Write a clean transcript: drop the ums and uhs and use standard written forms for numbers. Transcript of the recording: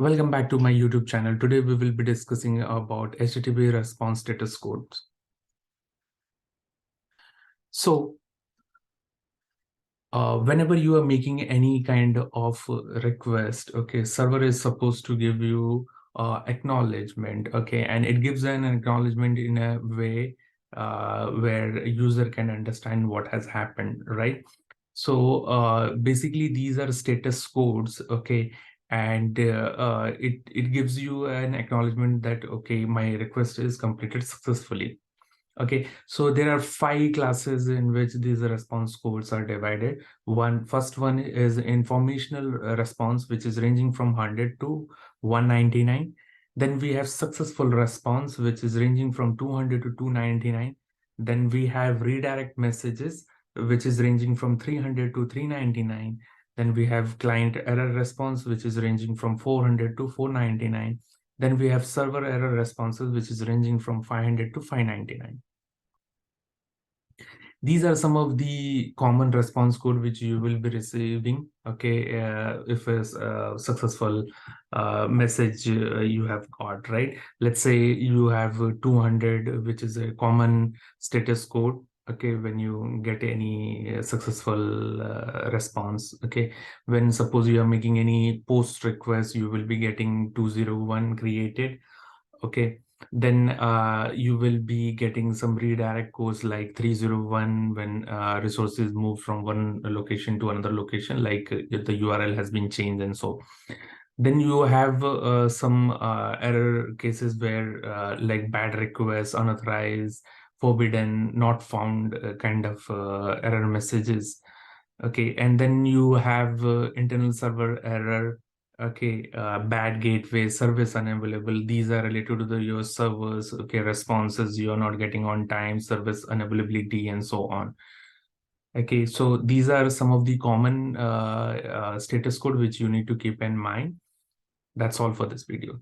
Welcome back to my YouTube channel. Today we will be discussing about HTTP response status codes. So whenever you are making any kind of request, okay, server is supposed to give you acknowledgement, okay, and it gives an acknowledgement in a way where a user can understand what has happened, right? So basically these are status codes, okay, and it gives you an acknowledgement that okay, my request is completed successfully. Okay, so there are 5 classes in which these response codes are divided. First one is informational response, which is ranging from 100 to 199. Then we have successful response, which is ranging from 200 to 299. Then we have redirect messages, which is ranging from 300 to 399. Then we have client error response, which is ranging from 400 to 499. Then we have server error responses, which is ranging from 500 to 599. These are some of the common response code which you will be receiving, okay, if a successful message you have got, right? Let's say you have 200, which is a common status code, okay, when you get any successful response, okay. When suppose you are making any post request, you will be getting 201 created, okay. Then you will be getting some redirect codes like 301 when resources move from one location to another location, like if the URL has been changed and so. Then you have some error cases where like bad requests, unauthorized, forbidden, not found kind of error messages. Okay, and then you have internal server error. Okay, bad gateway, service unavailable. These are related to your servers. Okay, responses you are not getting on time, service unavailability, and so on. Okay, so these are some of the common status code which you need to keep in mind. That's all for this video.